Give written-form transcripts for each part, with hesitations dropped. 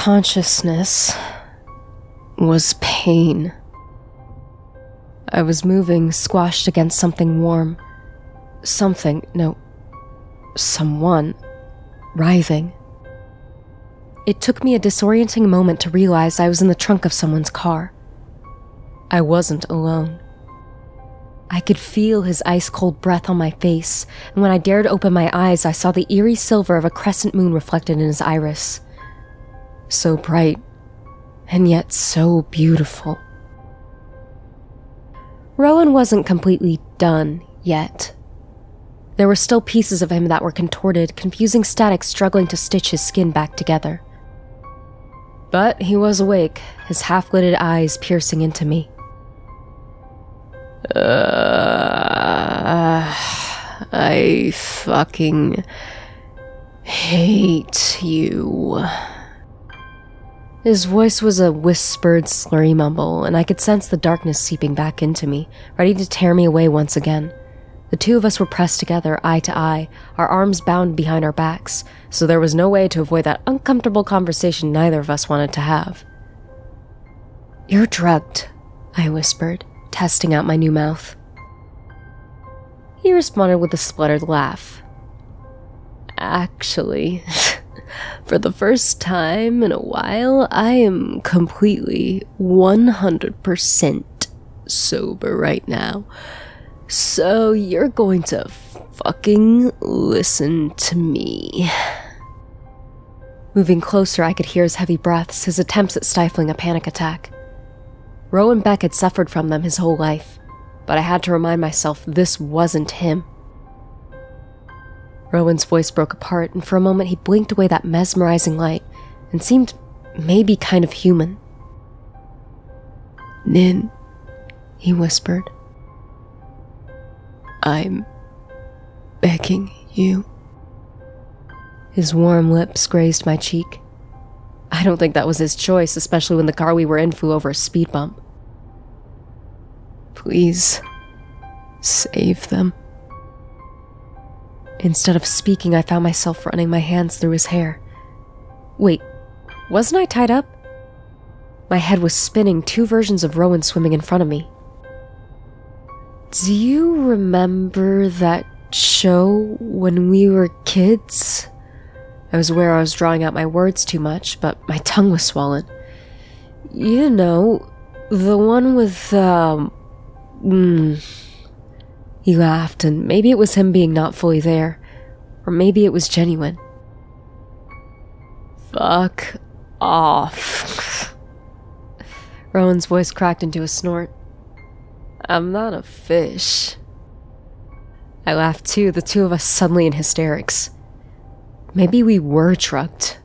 consciousness was pain. I was moving, squashed against something warm. Someone, writhing. It took me a disorienting moment to realize I was in the trunk of someone's car. I wasn't alone. I could feel his ice-cold breath on my face, and when I dared open my eyes, I saw the eerie silver of a crescent moon reflected in his iris. So bright, and yet so beautiful. Rowan wasn't completely done yet. There were still pieces of him that were contorted, confusing static struggling to stitch his skin back together. But he was awake, his half-lidded eyes piercing into me. I fucking hate you. His voice was a whispered, slurry mumble, and I could sense the darkness seeping back into me, ready to tear me away once again. The two of us were pressed together, eye to eye, our arms bound behind our backs, so there was no way to avoid that uncomfortable conversation neither of us wanted to have. "You're drugged," I whispered, testing out my new mouth. He responded with a spluttered laugh. "Actually, for the first time in a while, I am completely 100% sober right now. So you're going to fucking listen to me." Moving closer, I could hear his heavy breaths, his attempts at stifling a panic attack. Rowan Beck had suffered from them his whole life, but I had to remind myself this wasn't him. Rowan's voice broke apart, and for a moment he blinked away that mesmerizing light and seemed maybe kind of human. "Nin," he whispered. "I'm begging you." His warm lips grazed my cheek. I don't think that was his choice, especially when the car we were in flew over a speed bump. "Please, save them." Instead of speaking, I found myself running my hands through his hair. Wait, wasn't I tied up? My head was spinning, two versions of Rowan swimming in front of me. "Do you remember that show when we were kids?" I was aware I was drawing out my words too much, but my tongue was swollen. "You know, the one with, He laughed, and maybe it was him being not fully there, or maybe it was genuine. "Fuck off." Rowan's voice cracked into a snort. "I'm not a fish." I laughed too, the two of us suddenly in hysterics. Maybe we were drugged.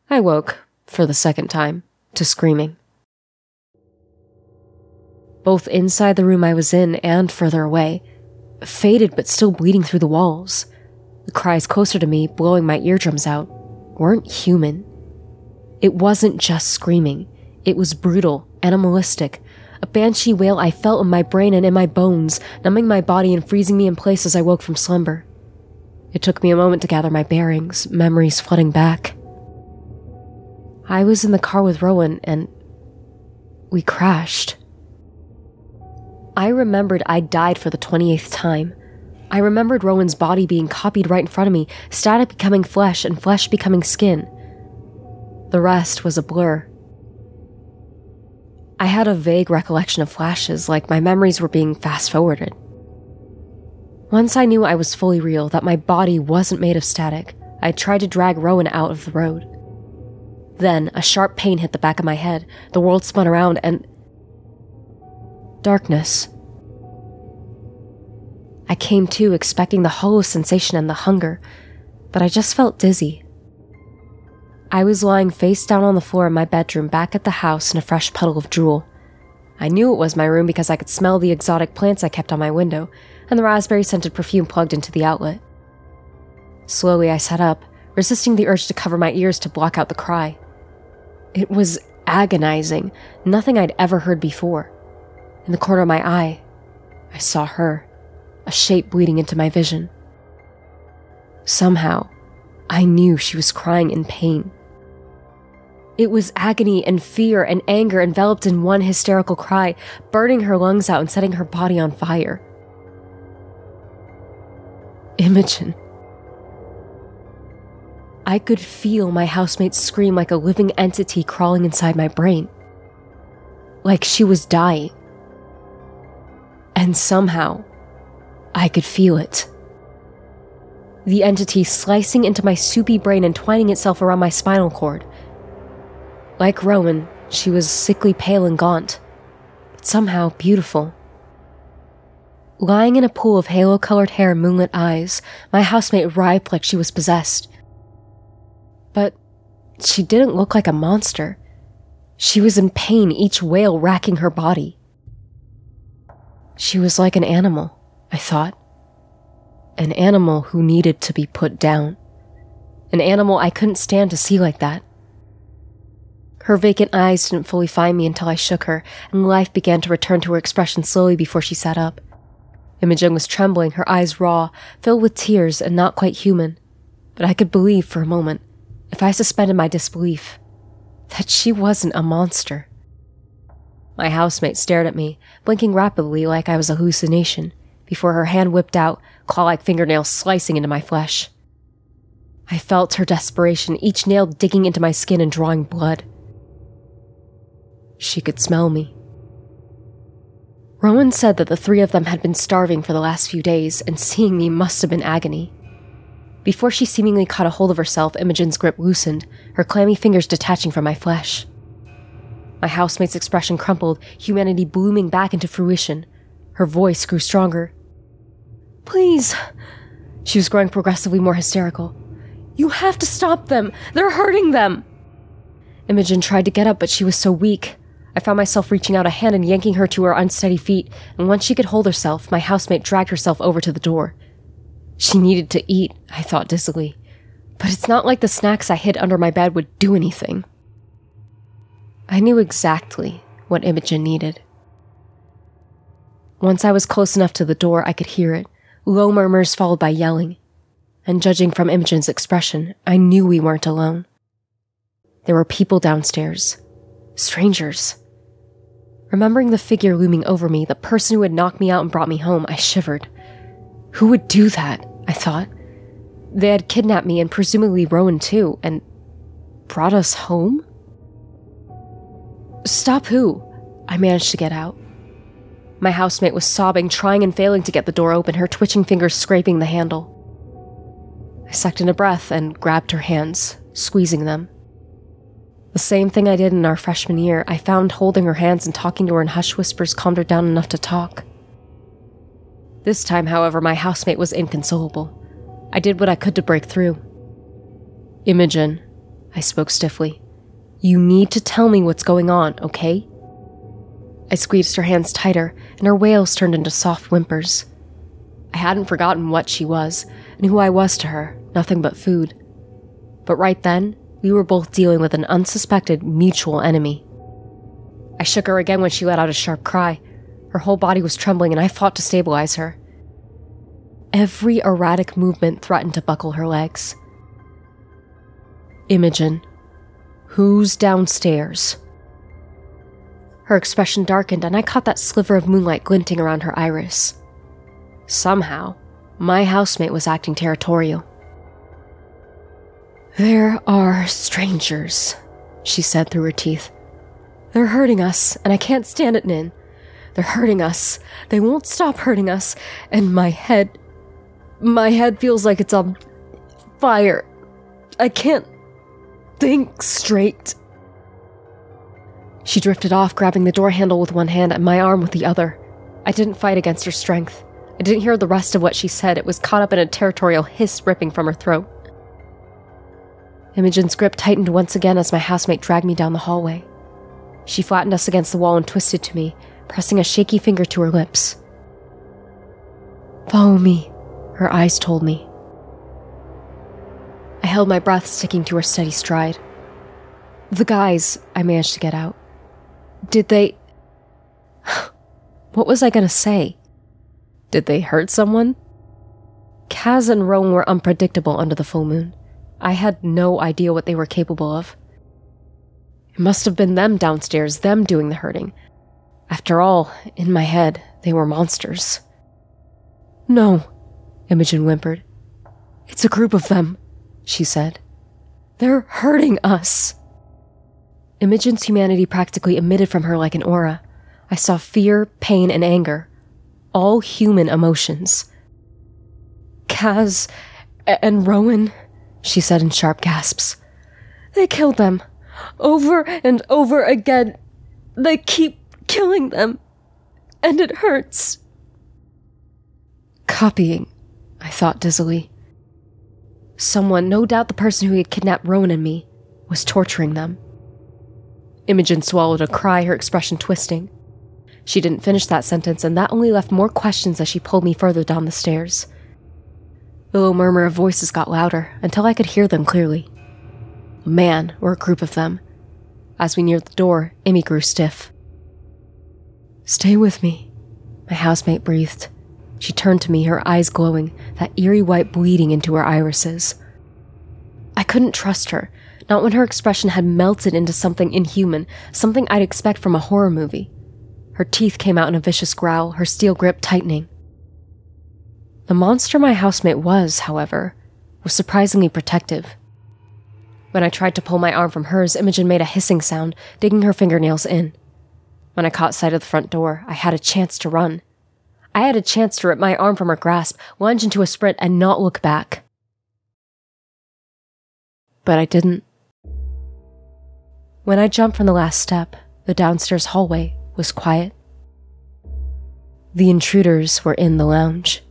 I woke, for the second time, to screaming. Both inside the room I was in and further away, faded but still bleeding through the walls. The cries closer to me, blowing my eardrums out, weren't human. It wasn't just screaming. It was brutal, animalistic, a banshee wail I felt in my brain and in my bones, numbing my body and freezing me in place as I woke from slumber. It took me a moment to gather my bearings, memories flooding back. I was in the car with Rowan, and we crashed. I remembered I'd died for the 28th time. I remembered Rowan's body being copied right in front of me, static becoming flesh and flesh becoming skin. The rest was a blur. I had a vague recollection of flashes, like my memories were being fast-forwarded. Once I knew I was fully real, that my body wasn't made of static, I tried to drag Rowan out of the road. Then, a sharp pain hit the back of my head, the world spun around, and darkness. I came to, expecting the hollow sensation and the hunger, but I just felt dizzy. I was lying face down on the floor in my bedroom back at the house in a fresh puddle of drool. I knew it was my room because I could smell the exotic plants I kept on my window, and the raspberry-scented perfume plugged into the outlet. Slowly I sat up, resisting the urge to cover my ears to block out the cry. It was agonizing, nothing I'd ever heard before. In the corner of my eye, I saw her, a shape bleeding into my vision. Somehow, I knew she was crying in pain. It was agony and fear and anger enveloped in one hysterical cry, burning her lungs out and setting her body on fire. Imogen. I could feel my housemate's scream like a living entity crawling inside my brain. Like she was dying. And somehow, I could feel it. The entity slicing into my soupy brain and twining itself around my spinal cord. Like Rowan, she was sickly pale and gaunt, but somehow beautiful. Lying in a pool of halo-colored hair and moonlit eyes, my housemate writhed like she was possessed. But she didn't look like a monster. She was in pain, each wail racking her body. She was like an animal, I thought. An animal who needed to be put down. An animal I couldn't stand to see like that. Her vacant eyes didn't fully find me until I shook her, and life began to return to her expression slowly before she sat up. Imogen was trembling, her eyes raw, filled with tears and not quite human. But I could believe for a moment, if I suspended my disbelief, that she wasn't a monster. My housemate stared at me, blinking rapidly like I was a hallucination, before her hand whipped out, claw-like fingernails slicing into my flesh. I felt her desperation, each nail digging into my skin and drawing blood. She could smell me. Rowan said that the three of them had been starving for the last few days, and seeing me must have been agony. Before she seemingly caught a hold of herself, Imogen's grip loosened, her clammy fingers detaching from my flesh. My housemate's expression crumpled, humanity blooming back into fruition. Her voice grew stronger. "Please." She was growing progressively more hysterical. "You have to stop them! They're hurting them!" Imogen tried to get up, but she was so weak. I found myself reaching out a hand and yanking her to her unsteady feet, and once she could hold herself, my housemate dragged herself over to the door. She needed to eat, I thought dizzily, but it's not like the snacks I hid under my bed would do anything. I knew exactly what Imogen needed. Once I was close enough to the door, I could hear it, low murmurs followed by yelling, and judging from Imogen's expression, I knew we weren't alone. There were people downstairs. Strangers. Remembering the figure looming over me, the person who had knocked me out and brought me home, I shivered. Who would do that? I thought. They had kidnapped me and presumably Rowan too, and brought us home? Stop who? I managed to get out. My housemate was sobbing, trying and failing to get the door open, her twitching fingers scraping the handle. I sucked in a breath and grabbed her hands, squeezing them. The same thing I did in our freshman year, I found holding her hands and talking to her in hushed whispers calmed her down enough to talk. This time, however, my housemate was inconsolable. I did what I could to break through. "Imogen," I spoke stiffly, "you need to tell me what's going on, okay?" I squeezed her hands tighter, and her wails turned into soft whimpers. I hadn't forgotten what she was, and who I was to her, nothing but food. But right then, we were both dealing with an unsuspected, mutual enemy. I shook her again when she let out a sharp cry. Her whole body was trembling, and I fought to stabilize her. Every erratic movement threatened to buckle her legs. "Imogen, who's downstairs?" Her expression darkened, and I caught that sliver of moonlight glinting around her iris. Somehow, my housemate was acting territorial. "There are strangers," she said through her teeth. "They're hurting us, and I can't stand it, Nin. They're hurting us. They won't stop hurting us, and my head feels like it's on fire. I can't think straight." She drifted off, grabbing the door handle with one hand and my arm with the other. I didn't fight against her strength. I didn't hear the rest of what she said. It was caught up in a territorial hiss ripping from her throat. Imogen's grip tightened once again as my housemate dragged me down the hallway. She flattened us against the wall and twisted to me, pressing a shaky finger to her lips. "Follow me," her eyes told me. I held my breath, sticking to her steady stride. "The guys," I managed to get out. "Did they..." What was I gonna say? Did they hurt someone? Kaz and Rowan were unpredictable under the full moon. I had no idea what they were capable of. It must have been them downstairs, them doing the hurting. After all, in my head, they were monsters. "No," Imogen whimpered. "It's a group of them," she said. "They're hurting us." Imogen's humanity practically emitted from her like an aura. I saw fear, pain, and anger. All human emotions. "Kaz and Rowan," she said in sharp gasps. "They killed them. Over and over again. They keep killing them. And it hurts." Copying, I thought dizzily. Someone, no doubt the person who had kidnapped Rowan and me, was torturing them. Imogen swallowed a cry, her expression twisting. She didn't finish that sentence, and that only left more questions as she pulled me further down the stairs. The low murmur of voices got louder, until I could hear them clearly. A man, or a group of them. As we neared the door, Imi grew stiff. "Stay with me," my housemate breathed. She turned to me, her eyes glowing, that eerie white bleeding into her irises. I couldn't trust her, not when her expression had melted into something inhuman, something I'd expect from a horror movie. Her teeth came out in a vicious growl, her steel grip tightening. The monster my housemate was, however, was surprisingly protective. When I tried to pull my arm from hers, Imogen made a hissing sound, digging her fingernails in. When I caught sight of the front door, I had a chance to run. I had a chance to rip my arm from her grasp, lunge into a sprint, and not look back. But I didn't. When I jumped from the last step, the downstairs hallway was quiet. The intruders were in the lounge.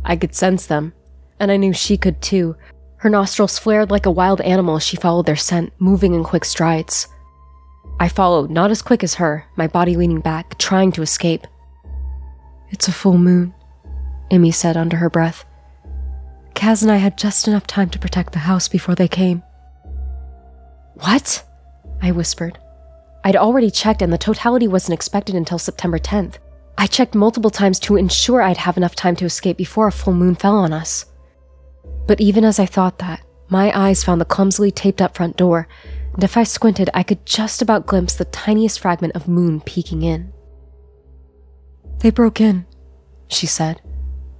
I could sense them, and I knew she could too. Her nostrils flared like a wild animal as she followed their scent, moving in quick strides. I followed, not as quick as her, my body leaning back, trying to escape. "It's a full moon," Imi said under her breath. "Kaz and I had just enough time to protect the house before they came." "What?" I whispered. I'd already checked, and the totality wasn't expected until September 10th. I checked multiple times to ensure I'd have enough time to escape before a full moon fell on us. But even as I thought that, my eyes found the clumsily taped-up front door, and if I squinted, I could just about glimpse the tiniest fragment of moon peeking in. "They broke in," she said.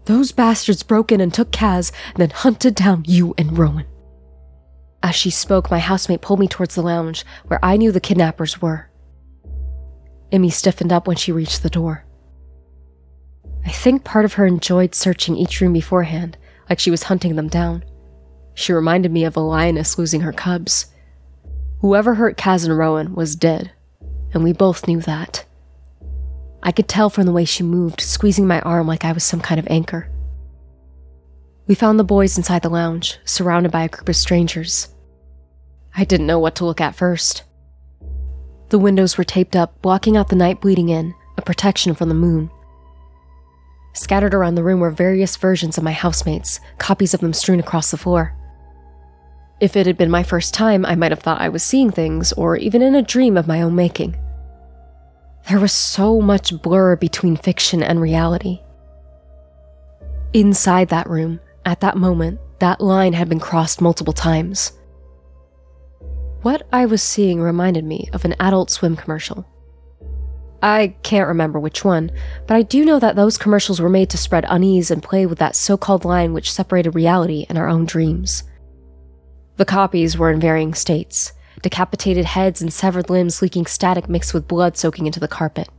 "Those bastards broke in and took Kaz, and then hunted down you and Rowan." As she spoke, my housemate pulled me towards the lounge, where I knew the kidnappers were. Imi stiffened up when she reached the door. I think part of her enjoyed searching each room beforehand, like she was hunting them down. She reminded me of a lioness losing her cubs. Whoever hurt Kaz and Rowan was dead, and we both knew that. I could tell from the way she moved, squeezing my arm like I was some kind of anchor. We found the boys inside the lounge, surrounded by a group of strangers. I didn't know what to look at first. The windows were taped up, blocking out the night bleeding in, a protection from the moon. Scattered around the room were various versions of my housemates, copies of them strewn across the floor. If it had been my first time, I might have thought I was seeing things, or even in a dream of my own making. There was so much blur between fiction and reality. Inside that room, at that moment, that line had been crossed multiple times. What I was seeing reminded me of an Adult Swim commercial. I can't remember which one, but I do know that those commercials were made to spread unease and play with that so-called line which separated reality and our own dreams. The copies were in varying states, decapitated heads and severed limbs leaking static mixed with blood soaking into the carpet.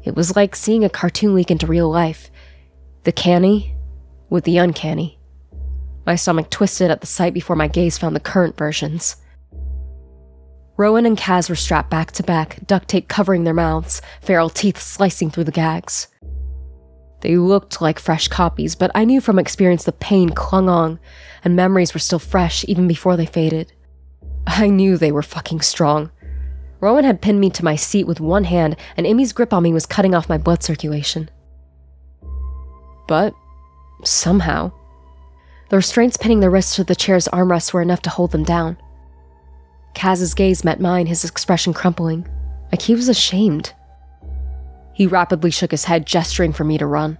It was like seeing a cartoon leak into real life, the canny with the uncanny. My stomach twisted at the sight before my gaze found the current versions. Rowan and Kaz were strapped back to back, duct tape covering their mouths, feral teeth slicing through the gags. They looked like fresh copies, but I knew from experience the pain clung on, and memories were still fresh even before they faded. I knew they were fucking strong. Rowan had pinned me to my seat with one hand, and Imi's grip on me was cutting off my blood circulation. But somehow, the restraints pinning their wrists to the chair's armrests were enough to hold them down. Kaz's gaze met mine, his expression crumpling, like he was ashamed. He rapidly shook his head, gesturing for me to run.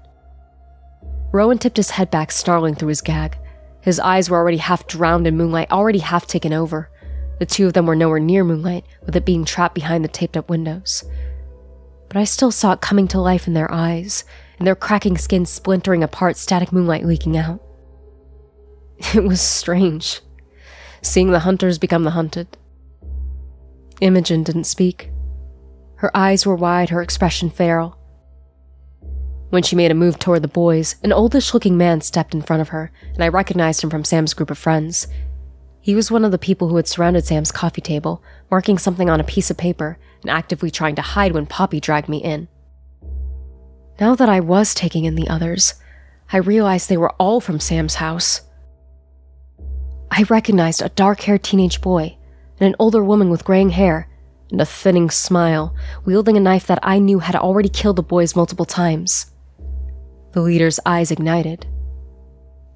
Rowan tipped his head back, snarling through his gag. His eyes were already half drowned in moonlight, already half taken over. The two of them were nowhere near moonlight, with it being trapped behind the taped-up windows. But I still saw it coming to life in their eyes, and their cracking skin splintering apart, static moonlight leaking out. It was strange, seeing the hunters become the hunted. Imogen didn't speak. Her eyes were wide, her expression feral. When she made a move toward the boys, an oldish-looking man stepped in front of her, and I recognized him from Sam's group of friends. He was one of the people who had surrounded Sam's coffee table, marking something on a piece of paper and actively trying to hide when Poppy dragged me in. Now that I was taking in the others, I realized they were all from Sam's house. I recognized a dark-haired teenage boy and an older woman with graying hair and a thinning smile, wielding a knife that I knew had already killed the boys multiple times. The leader's eyes ignited.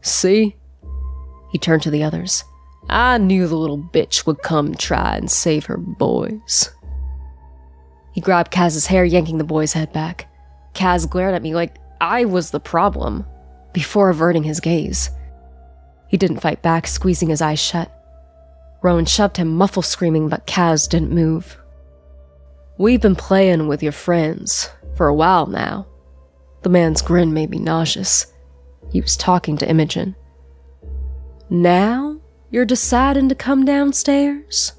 "See?" He turned to the others. "I knew the little bitch would come try and save her boys." He grabbed Kaz's hair, yanking the boy's head back. Kaz glared at me like I was the problem, before averting his gaze. He didn't fight back, squeezing his eyes shut. Rowan shoved him, muffled screaming, but Kaz didn't move. "We've been playing with your friends for a while now." The man's grin made me nauseous. He was talking to Imogen. "Now you're deciding to come downstairs?"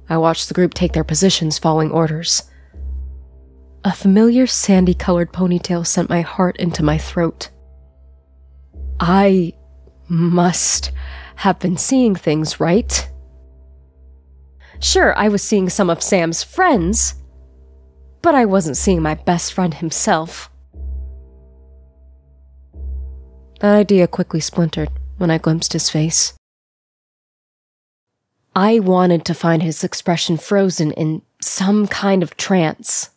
I watched the group take their positions, following orders. A familiar sandy-colored ponytail sent my heart into my throat. I must have been seeing things, right? Sure, I was seeing some of Sam's friends, but I wasn't seeing my best friend himself. That idea quickly splintered when I glimpsed his face. I wanted to find his expression frozen in some kind of trance.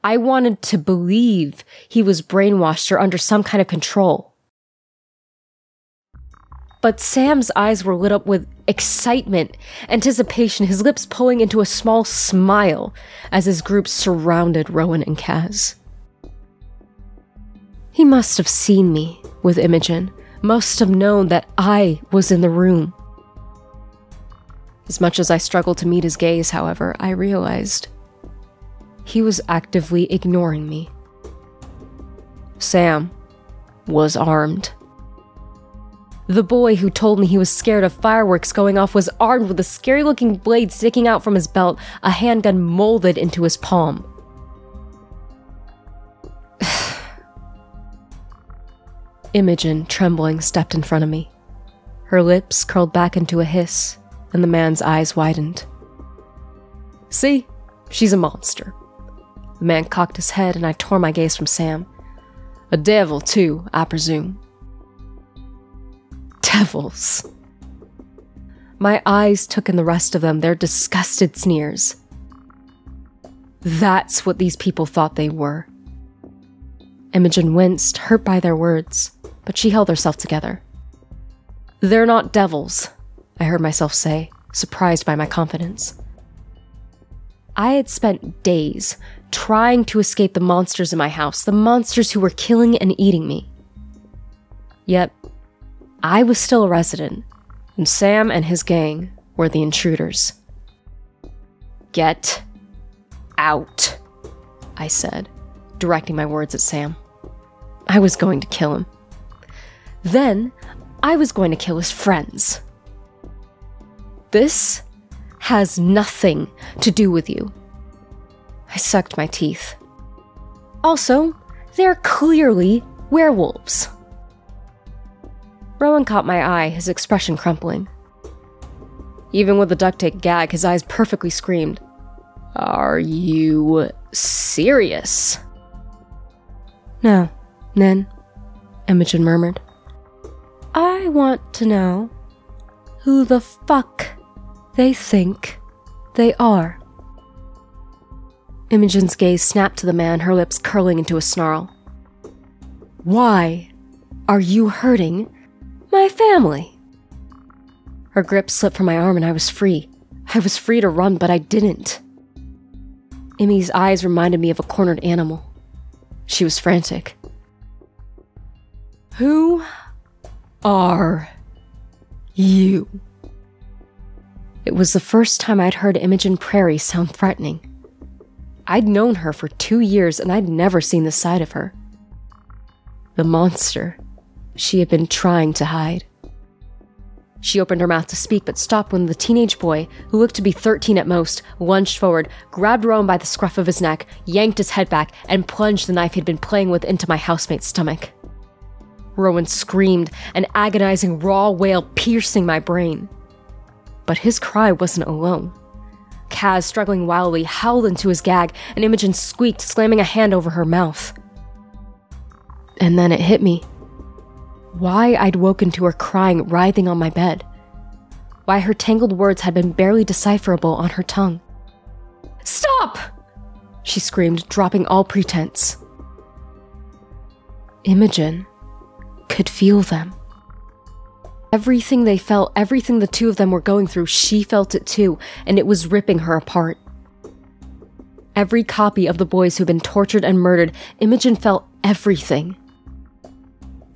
I wanted to believe he was brainwashed or under some kind of control. But Sam's eyes were lit up with excitement, anticipation, his lips pulling into a small smile as his group surrounded Rowan and Kaz. He must have seen me with Imogen, must have known that I was in the room. As much as I struggled to meet his gaze, however, I realized he was actively ignoring me. Sam was armed. The boy who told me he was scared of fireworks going off was armed with a scary-looking blade sticking out from his belt, a handgun molded into his palm. Imogen, trembling, stepped in front of me. Her lips curled back into a hiss, and the man's eyes widened. "See? She's a monster." The man cocked his head, and I tore my gaze from Sam. "A devil, too, I presume." Devils. My eyes took in the rest of them, their disgusted sneers. That's what these people thought they were. Imogen winced, hurt by their words, but she held herself together. "They're not devils," I heard myself say, surprised by my confidence. I had spent days trying to escape the monsters in my house, the monsters who were killing and eating me. Yet, I was still a resident, and Sam and his gang were the intruders. "Get out," I said, directing my words at Sam. I was going to kill him. Then, I was going to kill his friends. "This has nothing to do with you." I sucked my teeth. "Also, they're clearly werewolves." Rowan caught my eye, his expression crumpling. Even with the duct tape gag, his eyes perfectly screamed, "Are you serious?" "No, Nin," Imogen murmured. "I want to know who the fuck they think they are." Imogen's gaze snapped to the man, her lips curling into a snarl. "Why are you hurting my family?" Her grip slipped from my arm and I was free. I was free to run, but I didn't. Emmy's eyes reminded me of a cornered animal. She was frantic. "Who are you? It was the first time I'd heard Imogen Prairie sound threatening. I'd known her for 2 years and I'd never seen this side of her. The monster she had been trying to hide. She opened her mouth to speak but stopped when the teenage boy, who looked to be 13 at most, lunged forward, grabbed Rowan by the scruff of his neck, yanked his head back, and plunged the knife he'd been playing with into my housemate's stomach. Rowan screamed, an agonizing raw wail piercing my brain. But his cry wasn't alone. Kaz, struggling wildly, howled into his gag, and Imogen squeaked, slamming a hand over her mouth. And then it hit me. Why I'd woken to her crying, writhing on my bed. Why her tangled words had been barely decipherable on her tongue. "Stop!" she screamed, dropping all pretense. Imogen could feel them. Everything they felt, everything the two of them were going through, she felt it too, and it was ripping her apart. Every copy of the boys who'd been tortured and murdered, Imogen felt everything.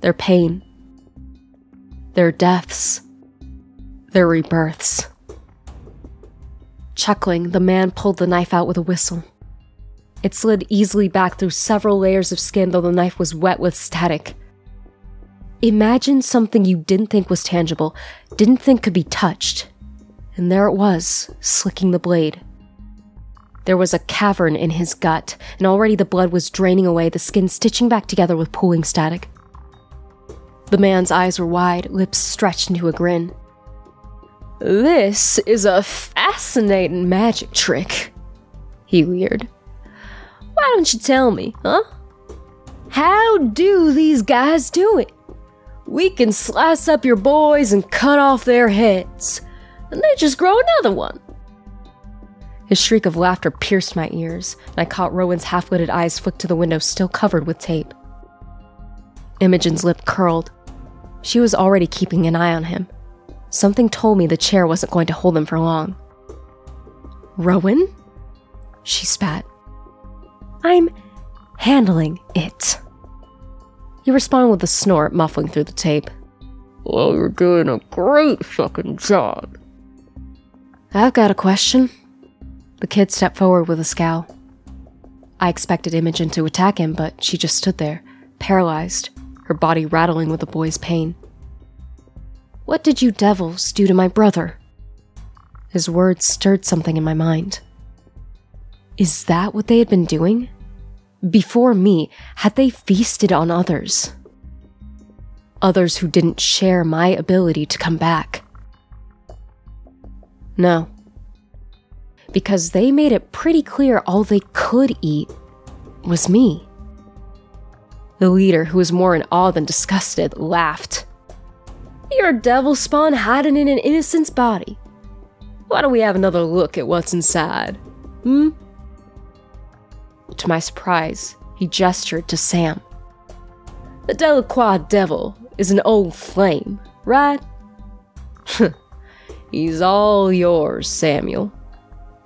Their pain, their deaths, their rebirths. Chuckling, the man pulled the knife out with a whistle. It slid easily back through several layers of skin, though the knife was wet with static. Imagine something you didn't think was tangible, didn't think could be touched. And there it was, slicking the blade. There was a cavern in his gut, and already the blood was draining away, the skin stitching back together with pooling static. The man's eyes were wide, lips stretched into a grin. "This is a fascinating magic trick," he leered. "Why don't you tell me, huh? How do these guys do it? We can slice up your boys and cut off their heads, and they just grow another one." His shriek of laughter pierced my ears, and I caught Rowan's half-lidded eyes flick to the window still covered with tape. Imogen's lip curled. She was already keeping an eye on him. Something told me the chair wasn't going to hold him for long. "Rowan?" she spat. "I'm handling it." He responded with a snort, muffling through the tape. "Well, you're doing a great fucking job." "I've got a question." The kid stepped forward with a scowl. I expected Imogen to attack him, but she just stood there, paralyzed, her body rattling with the boy's pain. "What did you devils do to my brother?" His words stirred something in my mind. Is that what they had been doing? Before me, had they feasted on others? Others who didn't share my ability to come back? No. Because they made it pretty clear all they could eat was me. The leader, who was more in awe than disgusted, laughed. "You're a devil spawn hiding in an innocent's body. Why don't we have another look at what's inside, hmm?" To my surprise, he gestured to Sam. "The Delacroix devil is an old flame, right?" "He's all yours, Samuel.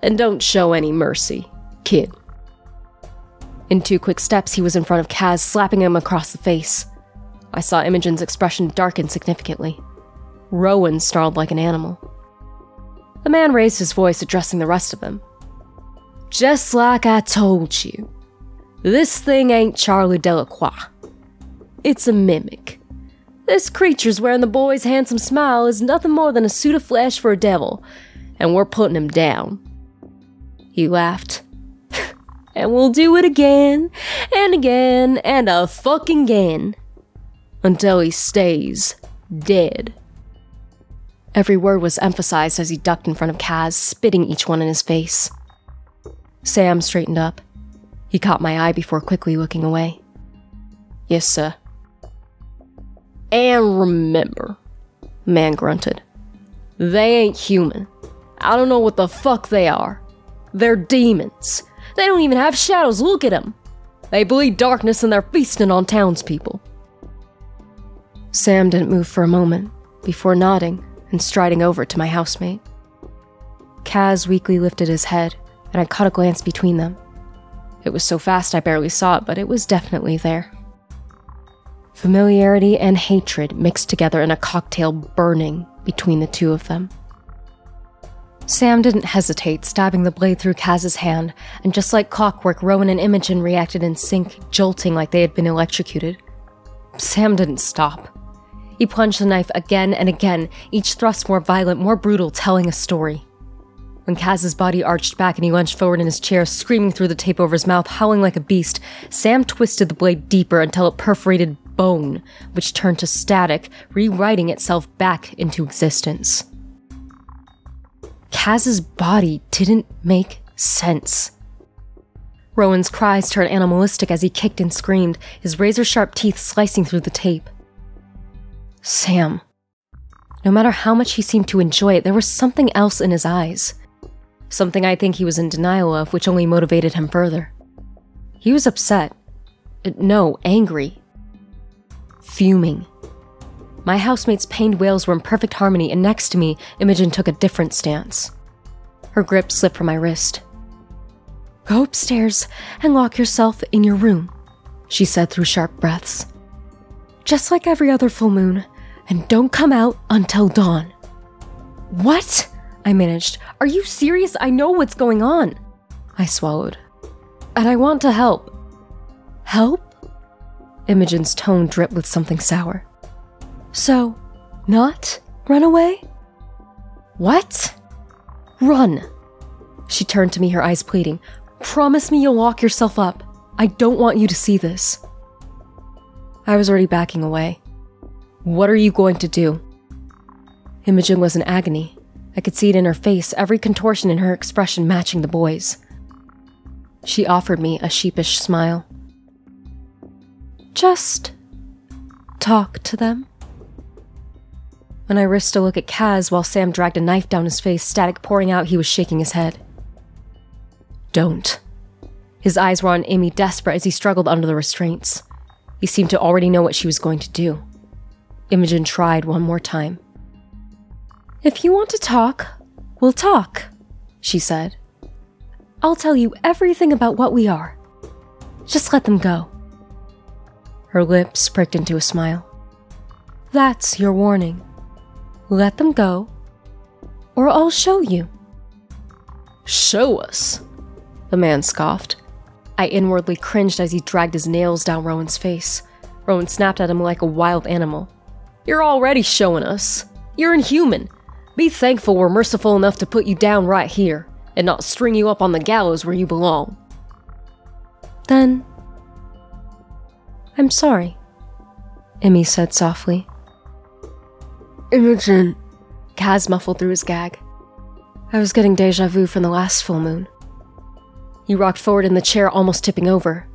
And don't show any mercy, kid." In 2 quick steps, he was in front of Kaz, slapping him across the face. I saw Imogen's expression darken significantly. Rowan snarled like an animal. The man raised his voice, addressing the rest of them. "Just like I told you, this thing ain't Charlie Delacroix. It's a mimic. This creature's wearing the boy's handsome smile is nothing more than a suit of flesh for a devil, and we're putting him down." He laughed. "And we'll do it again, and again, and a fucking again, until he stays dead." Every word was emphasized as he ducked in front of Kaz, spitting each one in his face. Sam straightened up. He caught my eye before quickly looking away. "Yes, sir." "And remember," the man grunted, "they ain't human. I don't know what the fuck they are. They're demons. They don't even have shadows, look at them. They bleed darkness and they're feasting on townspeople." Sam didn't move for a moment, before nodding and striding over to my housemate. Kaz weakly lifted his head, and I caught a glance between them. It was so fast I barely saw it, but it was definitely there. Familiarity and hatred mixed together in a cocktail burning between the two of them. Sam didn't hesitate, stabbing the blade through Kaz's hand, and just like clockwork, Rowan and Imogen reacted in sync, jolting like they had been electrocuted. Sam didn't stop. He plunged the knife again and again, each thrust more violent, more brutal, telling a story. When Kaz's body arched back and he lunged forward in his chair, screaming through the tape over his mouth, howling like a beast, Sam twisted the blade deeper until it perforated bone, which turned to static, rewriting itself back into existence. Kaz's body didn't make sense. Rowan's cries turned animalistic as he kicked and screamed, his razor-sharp teeth slicing through the tape. Sam. No matter how much he seemed to enjoy it, there was something else in his eyes. Something I think he was in denial of, which only motivated him further. He was upset. No, angry. Fuming. My housemate's pained wails were in perfect harmony, and next to me, Imogen took a different stance. Her grip slipped from my wrist. "Go upstairs and lock yourself in your room," she said through sharp breaths. "Just like every other full moon, and don't come out until dawn." "What?" I managed. "Are you serious? I know what's going on." I swallowed. "And I want to help." "Help?" Imogen's tone dripped with something sour. "So, not run away?" "What?" "Run." She turned to me, her eyes pleading. "Promise me you'll lock yourself up. I don't want you to see this." I was already backing away. "What are you going to do?" Imogen was in agony. I could see it in her face, every contortion in her expression matching the boy's. She offered me a sheepish smile. "Just talk to them." When I risked a look at Kaz while Sam dragged a knife down his face, static pouring out, he was shaking his head. "Don't." His eyes were on Amy, desperate as he struggled under the restraints. He seemed to already know what she was going to do. Imogen tried one more time. "If you want to talk, we'll talk," she said. "I'll tell you everything about what we are. Just let them go." Her lips pricked into a smile. "That's your warning. Let them go, or I'll show you." "Show us," the man scoffed. I inwardly cringed as he dragged his nails down Rowan's face. Rowan snapped at him like a wild animal. "You're already showing us. You're inhuman. Be thankful we're merciful enough to put you down right here, and not string you up on the gallows where you belong." "Then I'm sorry," Emmy said softly. "Imogen," Kaz muffled through his gag. I was getting deja vu from the last full moon. He rocked forward in the chair, almost tipping over.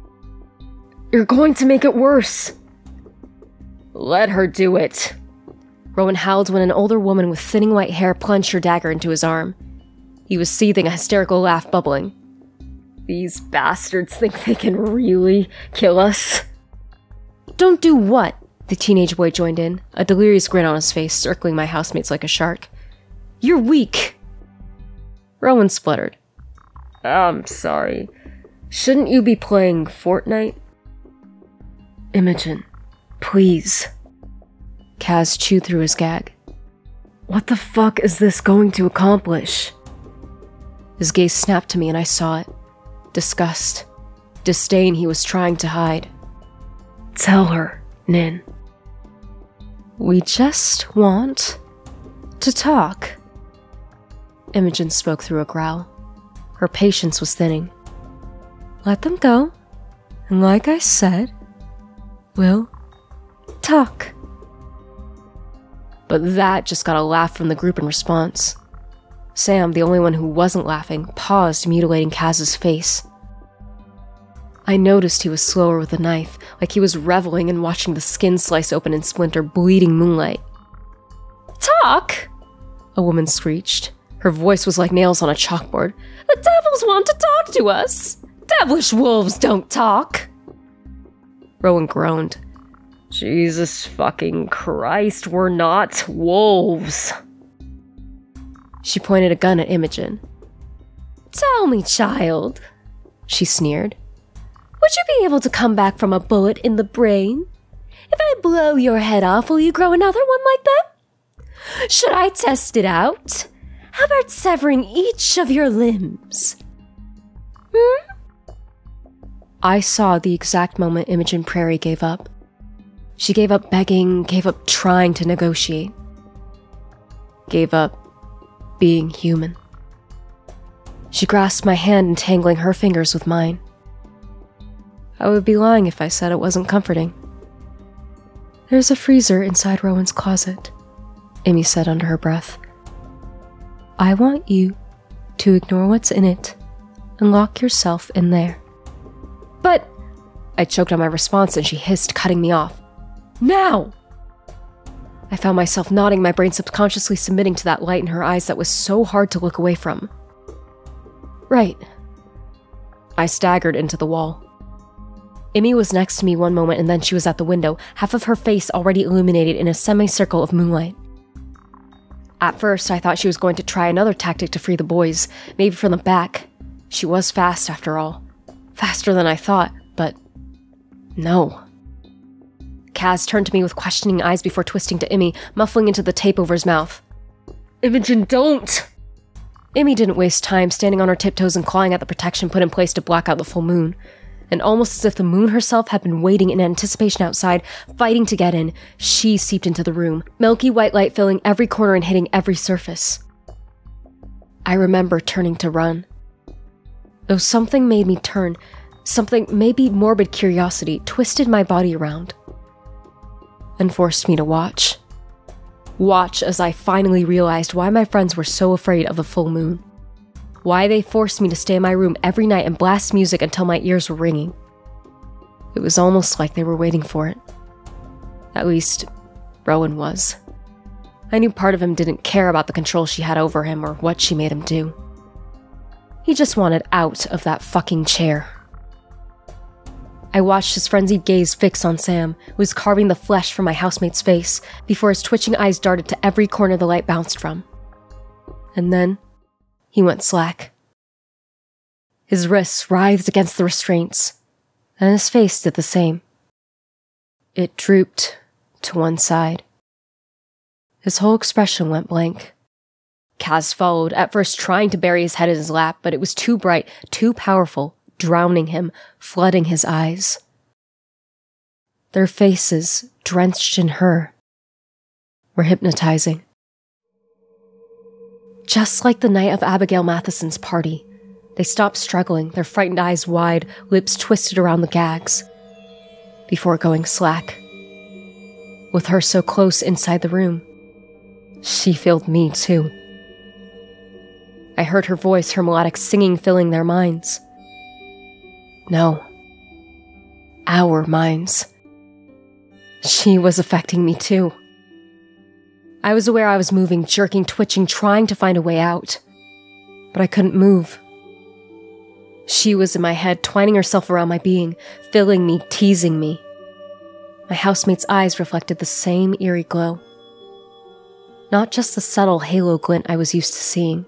"You're going to make it worse." "Let her do it," Rowan howled when an older woman with thinning white hair plunged her dagger into his arm. He was seething, a hysterical laugh bubbling. "These bastards think they can really kill us." "Don't do what?" The teenage boy joined in, a delirious grin on his face, circling my housemates like a shark. "You're weak." Rowan spluttered. "I'm sorry. Shouldn't you be playing Fortnite?" "Imogen, please." Kaz chewed through his gag. "What the fuck is this going to accomplish?" His gaze snapped to me and I saw it. Disgust. Disdain he was trying to hide. "Tell her, Nin." "We just want to talk." Imogen spoke through a growl. Her patience was thinning. "Let them go, and like I said, we'll talk." But that just got a laugh from the group in response. Sam, the only one who wasn't laughing, paused, mutilating Kaz's face. I noticed he was slower with the knife, like he was reveling in watching the skin slice open and splinter, bleeding moonlight. "Talk?" a woman screeched. Her voice was like nails on a chalkboard. "The devils want to talk to us! Devilish wolves don't talk!" Rowan groaned. "Jesus fucking Christ, we're not wolves." She pointed a gun at Imogen. "Tell me, child," she sneered. "Would you be able to come back from a bullet in the brain? If I blow your head off, will you grow another one like that? Should I test it out? How about severing each of your limbs? I saw the exact moment Imogen Prairie gave up. She gave up begging, gave up trying to negotiate. Gave up being human. She grasped my hand, entangling her fingers with mine. I would be lying if I said it wasn't comforting. There's a freezer inside Rowan's closet, Amy said under her breath. I want you to ignore what's in it and lock yourself in there. But I choked on my response and she hissed, cutting me off. Now! I found myself nodding, my brain subconsciously submitting to that light in her eyes that was so hard to look away from. Right. I staggered into the wall. Amy was next to me one moment and then she was at the window, half of her face already illuminated in a semicircle of moonlight. At first, I thought she was going to try another tactic to free the boys, maybe from the back. She was fast, after all. Faster than I thought, but no. Kaz turned to me with questioning eyes before twisting to Imi, muffling into the tape over his mouth. Imogen, don't! Imi didn't waste time, standing on her tiptoes and clawing at the protection put in place to block out the full moon. And almost as if the moon herself had been waiting in anticipation outside, fighting to get in, she seeped into the room, milky white light filling every corner and hitting every surface. I remember turning to run. Though something made me turn, something, maybe morbid curiosity, twisted my body around and forced me to watch. Watch as I finally realized why my friends were so afraid of the full moon. Why they forced me to stay in my room every night and blast music until my ears were ringing. It was almost like they were waiting for it. At least, Rowan was. I knew part of him didn't care about the control she had over him or what she made him do. He just wanted out of that fucking chair. I watched his frenzied gaze fix on Sam, who was carving the flesh from my housemate's face, before his twitching eyes darted to every corner the light bounced from. And then, he went slack. His wrists writhed against the restraints, and his face did the same. It drooped to one side. His whole expression went blank. Kaz followed, at first trying to bury his head in his lap, but it was too bright, too powerful, drowning him, flooding his eyes. Their faces, drenched in her, were hypnotizing. Just like the night of Abigail Matheson's party, they stopped struggling, their frightened eyes wide, lips twisted around the gags, before going slack. With her so close inside the room, she filled me too. I heard her voice, her melodic singing filling their minds. No. Our minds. She was affecting me too. I was aware I was moving, jerking, twitching, trying to find a way out. But I couldn't move. She was in my head, twining herself around my being, filling me, teasing me. My housemate's eyes reflected the same eerie glow. Not just the subtle halo glint I was used to seeing.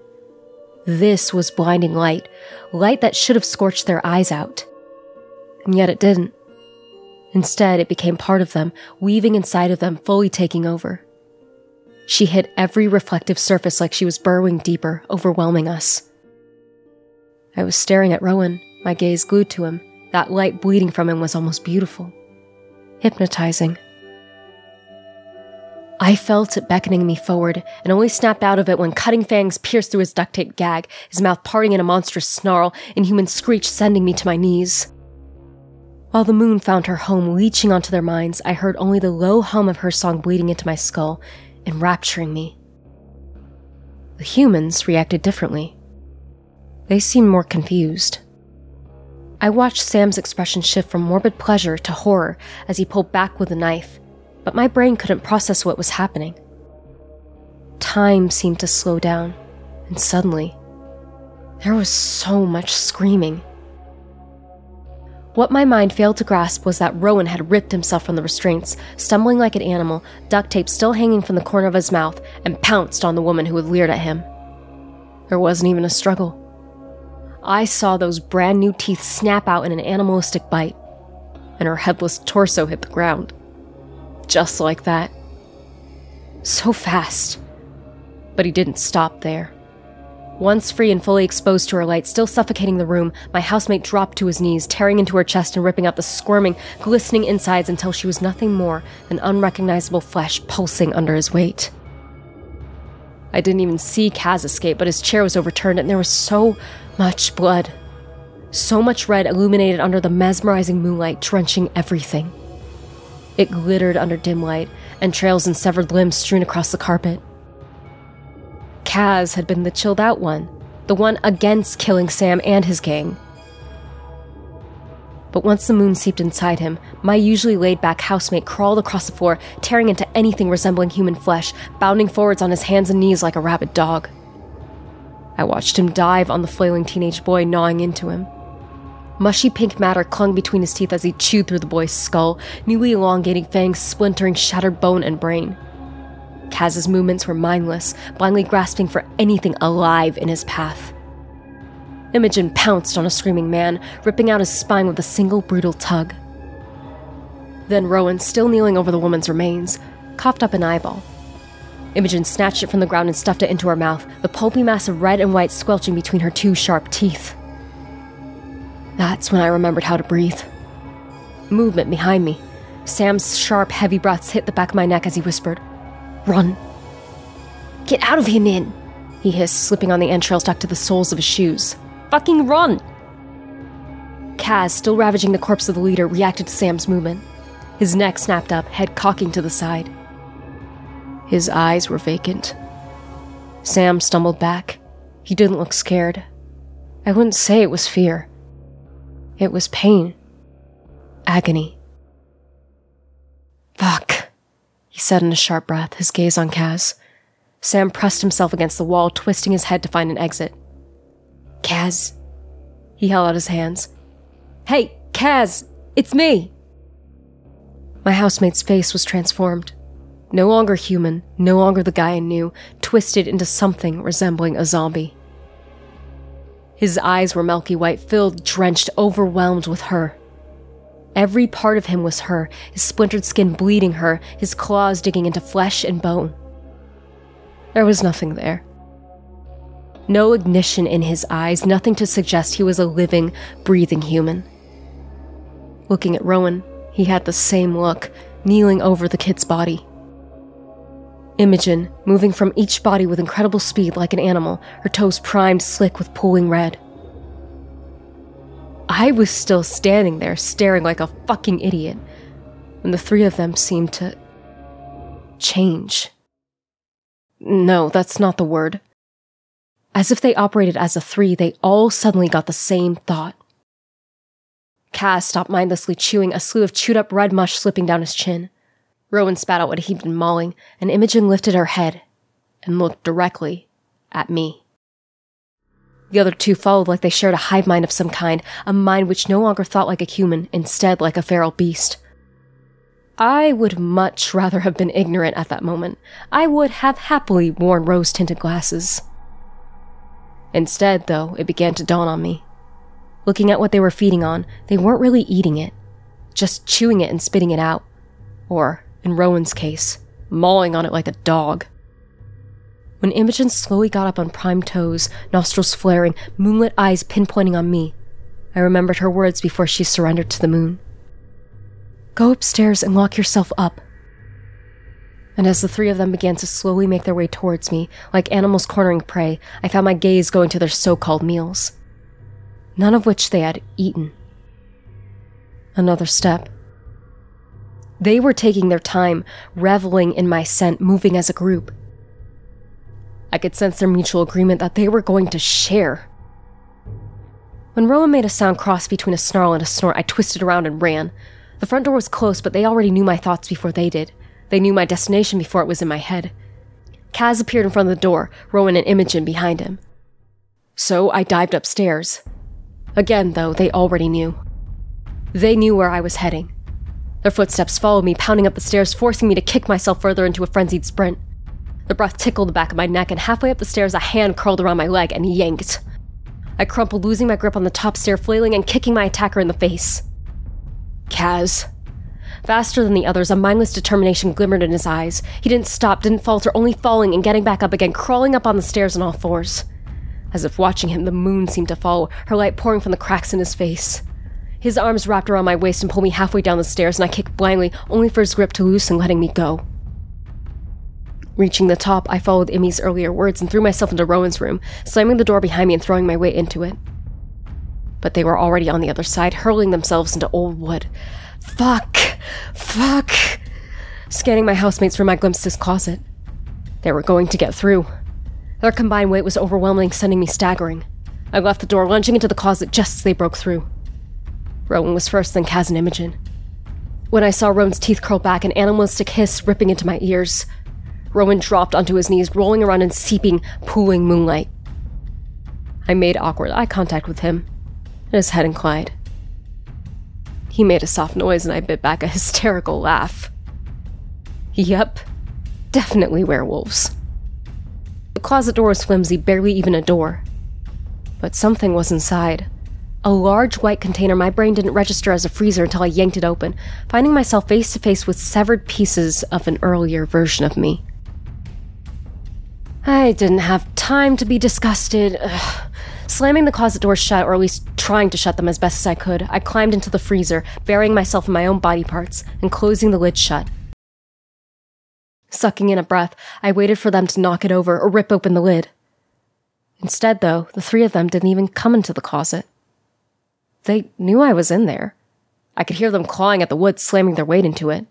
This was blinding light, light that should have scorched their eyes out. And yet it didn't. Instead, it became part of them, weaving inside of them, fully taking over. She hit every reflective surface like she was burrowing deeper, overwhelming us. I was staring at Rowan, my gaze glued to him. That light bleeding from him was almost beautiful. Hypnotizing. I felt it beckoning me forward, and only snapped out of it when cutting fangs pierced through his duct tape gag, his mouth parting in a monstrous snarl, inhuman screech sending me to my knees. While the moon found her home leeching onto their minds, I heard only the low hum of her song bleeding into my skull, enrapturing me. The humans reacted differently. They seemed more confused. I watched Sam's expression shift from morbid pleasure to horror as he pulled back with the knife, but my brain couldn't process what was happening. Time seemed to slow down, and suddenly, there was so much screaming. What my mind failed to grasp was that Rowan had ripped himself from the restraints, stumbling like an animal, duct tape still hanging from the corner of his mouth, and pounced on the woman who had leered at him. There wasn't even a struggle. I saw those brand new teeth snap out in an animalistic bite, and her headless torso hit the ground. Just like that. So fast. But he didn't stop there. Once free and fully exposed to her light, still suffocating the room, my housemate dropped to his knees, tearing into her chest and ripping out the squirming, glistening insides until she was nothing more than unrecognizable flesh pulsing under his weight. I didn't even see Kaz escape, but his chair was overturned and there was so much blood. So much red illuminated under the mesmerizing moonlight, drenching everything. It glittered under dim light, and trails and severed limbs strewn across the carpet. Kaz had been the chilled out one, the one against killing Sam and his gang. But once the moon seeped inside him, my usually laid-back housemate crawled across the floor, tearing into anything resembling human flesh, bounding forwards on his hands and knees like a rabid dog. I watched him dive on the flailing teenage boy, gnawing into him. Mushy pink matter clung between his teeth as he chewed through the boy's skull, newly elongating fangs splintering shattered bone and brain. Kaz's movements were mindless, blindly grasping for anything alive in his path. Imogen pounced on a screaming man, ripping out his spine with a single brutal tug. Then Rowan, still kneeling over the woman's remains, coughed up an eyeball. Imogen snatched it from the ground and stuffed it into her mouth, the pulpy mass of red and white squelching between her two sharp teeth. That's when I remembered how to breathe. Movement behind me. Sam's sharp, heavy breaths hit the back of my neck as he whispered, "Run." "Get out of here, Min," he hissed, slipping on the entrails stuck to the soles of his shoes. "Fucking run!" Kaz, still ravaging the corpse of the leader, reacted to Sam's movement. His neck snapped up, head cocking to the side. His eyes were vacant. Sam stumbled back. He didn't look scared. I wouldn't say it was fear. It was pain. Agony. "Fuck," he said in a sharp breath, his gaze on Kaz. Sam pressed himself against the wall, twisting his head to find an exit. "Kaz." He held out his hands. "Hey, Kaz! It's me!" My housemate's face was transformed. No longer human, no longer the guy I knew, twisted into something resembling a zombie. His eyes were milky white, filled, drenched, overwhelmed with her. Every part of him was her, his splintered skin bleeding her, his claws digging into flesh and bone. There was nothing there. No ignition in his eyes, nothing to suggest he was a living, breathing human. Looking at Rowan, he had the same look, kneeling over the kid's body. Imogen, moving from each body with incredible speed like an animal, her toes primed slick with pooling red. I was still standing there, staring like a fucking idiot, when the three of them seemed to change. No, that's not the word. As if they operated as a three, they all suddenly got the same thought. Kaz stopped mindlessly chewing, a slew of chewed-up red mush slipping down his chin. Rowan spat out what he'd been mauling, and Imogen lifted her head and looked directly at me. The other two followed like they shared a hive mind of some kind, a mind which no longer thought like a human, instead like a feral beast. I would much rather have been ignorant at that moment. I would have happily worn rose-tinted glasses. Instead, though, it began to dawn on me. Looking at what they were feeding on, they weren't really eating it, just chewing it and spitting it out. Or, in Rowan's case, mauling on it like a dog. When Imogen slowly got up on primed toes, nostrils flaring, moonlit eyes pinpointing on me, I remembered her words before she surrendered to the moon. "Go upstairs and lock yourself up." And as the three of them began to slowly make their way towards me, like animals cornering prey, I found my gaze going to their so-called meals. None of which they had eaten. Another step. They were taking their time, reveling in my scent, moving as a group. I could sense their mutual agreement that they were going to share. When Rowan made a sound cross between a snarl and a snort, I twisted around and ran. The front door was closed, but they already knew my thoughts before they did. They knew my destination before it was in my head. Kaz appeared in front of the door, Rowan and Imogen behind him. So I dived upstairs. Again, though, they already knew. They knew where I was heading. Their footsteps followed me, pounding up the stairs, forcing me to kick myself further into a frenzied sprint. The breath tickled the back of my neck, and halfway up the stairs, a hand curled around my leg and yanked. I crumpled, losing my grip on the top stair, flailing and kicking my attacker in the face. "Kaz." Faster than the others, a mindless determination glimmered in his eyes. He didn't stop, didn't falter, only falling and getting back up again, crawling up on the stairs on all fours. As if watching him, the moon seemed to follow, her light pouring from the cracks in his face. His arms wrapped around my waist and pulled me halfway down the stairs, and I kicked blindly, only for his grip to loosen, letting me go. Reaching the top, I followed Emmy's earlier words and threw myself into Rowan's room, slamming the door behind me and throwing my weight into it. But they were already on the other side, hurling themselves into old wood. Fuck! Fuck! Scanning my housemates for my glimpse of his closet. They were going to get through. Their combined weight was overwhelming, sending me staggering. I left the door, lunging into the closet just as they broke through. Rowan was first, then Kaz and Imogen. When I saw Rowan's teeth curl back, an animalistic hiss ripping into my ears. Rowan dropped onto his knees, rolling around in seeping, pooling moonlight. I made awkward eye contact with him, and his head inclined. He made a soft noise, and I bit back a hysterical laugh. Yep, definitely werewolves. The closet door was flimsy, barely even a door. But something was inside. A large white container my brain didn't register as a freezer until I yanked it open, finding myself face to face with severed pieces of an earlier version of me. I didn't have time to be disgusted. Slamming the closet doors shut, or at least trying to shut them as best as I could, I climbed into the freezer, burying myself in my own body parts, and closing the lid shut. Sucking in a breath, I waited for them to knock it over or rip open the lid. Instead, though, the three of them didn't even come into the closet. They knew I was in there. I could hear them clawing at the wood, slamming their weight into it.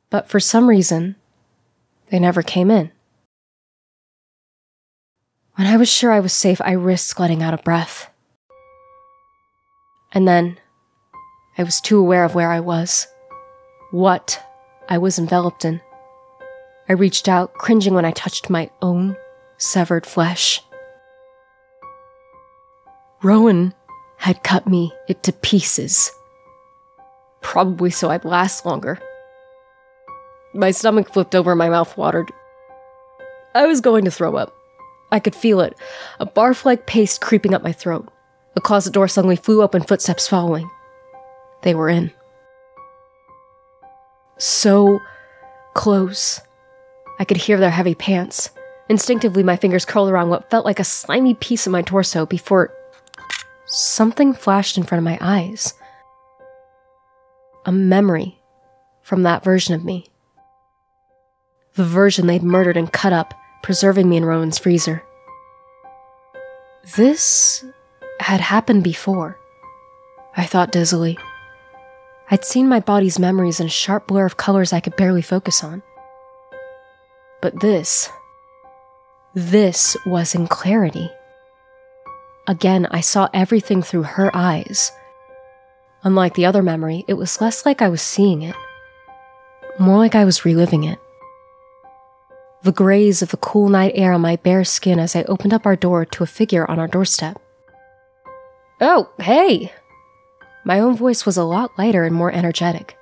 But for some reason, they never came in. When I was sure I was safe, I risked letting out a breath. And then, I was too aware of where I was. What I was enveloped in. I reached out, cringing when I touched my own severed flesh. Rowan had cut me into pieces. Probably so I'd last longer. My stomach flipped over and my mouth watered. I was going to throw up. I could feel it, a barf-like paste creeping up my throat. The closet door suddenly flew open, footsteps following. They were in. So close. I could hear their heavy pants. Instinctively, my fingers curled around what felt like a slimy piece of my torso before something flashed in front of my eyes. A memory from that version of me. The version they'd murdered and cut up, preserving me in Rowan's freezer. This had happened before, I thought dizzily. I'd seen my body's memories in a sharp blur of colors I could barely focus on. But this was in clarity. Again, I saw everything through her eyes. Unlike the other memory, it was less like I was seeing it, more like I was reliving it. The graze of the cool night air on my bare skin as I opened up our door to a figure on our doorstep. Oh, hey! My own voice was a lot lighter and more energetic.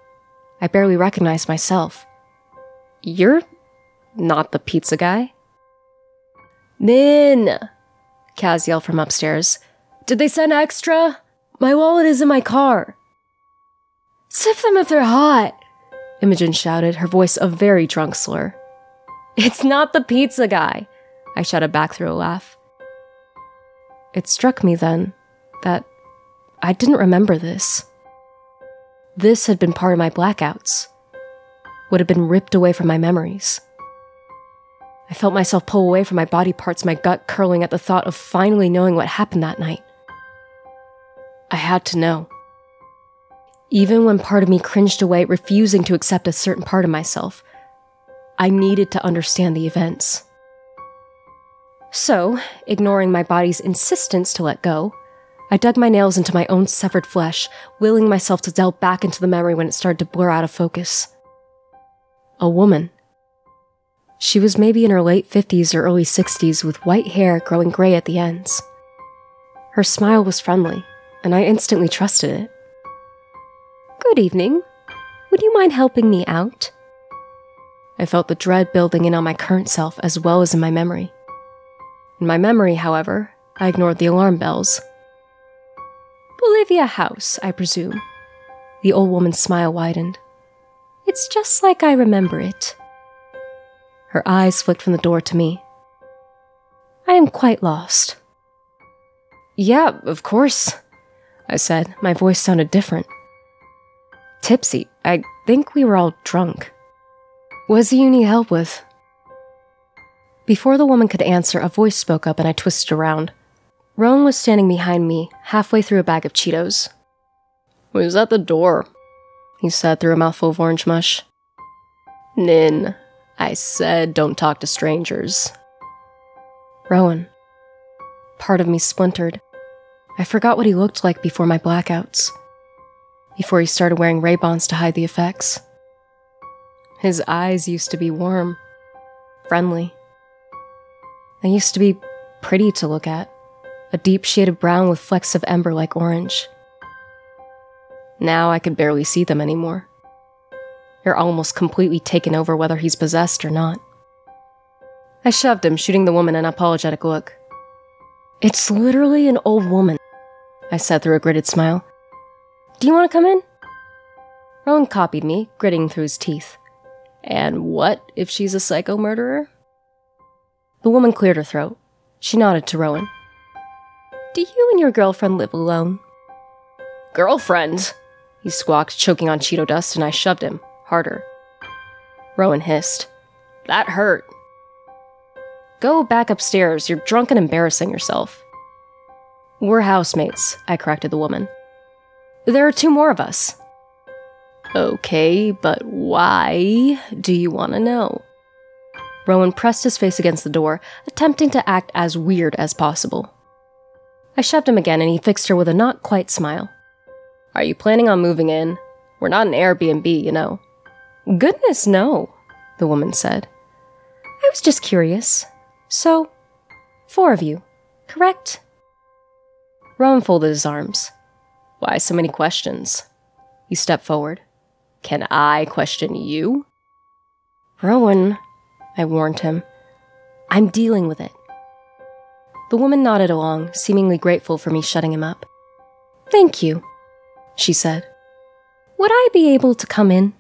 I barely recognized myself. You're not the pizza guy? Min! Kaz yelled from upstairs. Did they send extra? My wallet is in my car. Sip them if they're hot, Imogen shouted, her voice a very drunk slur. It's not the pizza guy, I shouted back through a laugh. It struck me then that I didn't remember this. This had been part of my blackouts, what had been ripped away from my memories. I felt myself pull away from my body parts, my gut curling at the thought of finally knowing what happened that night. I had to know. Even when part of me cringed away, refusing to accept a certain part of myself, I needed to understand the events. So, ignoring my body's insistence to let go, I dug my nails into my own severed flesh, willing myself to delve back into the memory when it started to blur out of focus. A woman. She was maybe in her late 50s or early 60s with white hair growing gray at the ends. Her smile was friendly, and I instantly trusted it. Good evening. Would you mind helping me out? I felt the dread building in on my current self as well as in my memory. In my memory, however, I ignored the alarm bells. Bolivia House, I presume. The old woman's smile widened. It's just like I remember it. Her eyes flicked from the door to me. I am quite lost. Yeah, of course, I said. My voice sounded different. Tipsy. I think we were all drunk. What do you need help with? Before the woman could answer, a voice spoke up and I twisted around. Rowan was standing behind me, halfway through a bag of Cheetos. Who's at the door? He said through a mouthful of orange mush. Nin, I said don't talk to strangers. Rowan. Part of me splintered. I forgot what he looked like before my blackouts. Before he started wearing Ray-Bans to hide the effects. His eyes used to be warm. Friendly. They used to be pretty to look at. A deep shade of brown with flecks of ember like orange. Now I could barely see them anymore. They're almost completely taken over whether he's possessed or not. I shoved him, shooting the woman an apologetic look. It's literally an old woman, I said through a gritted smile. Do you want to come in? Rowan copied me, gritting through his teeth. And what if she's a psycho murderer? The woman cleared her throat. She nodded to Rowan. Do you and your girlfriend live alone? Girlfriend? He squawked, choking on Cheeto dust, and I shoved him, harder. Rowan hissed. That hurt. Go back upstairs. You're drunk and embarrassing yourself. We're housemates, I corrected the woman. There are 2 more of us. Okay, but why do you want to know? Rowan pressed his face against the door, attempting to act as weird as possible. I shoved him again, and he fixed her with a not-quite smile. Are you planning on moving in? We're not an Airbnb, you know. Goodness, no, the woman said. I was just curious. So, 4 of you, correct? Rowan folded his arms. Why so many questions? He stepped forward. Can I question you? Rowan, I warned him. I'm dealing with it. The woman nodded along, seemingly grateful for me shutting him up. Thank you, she said. Would I be able to come in?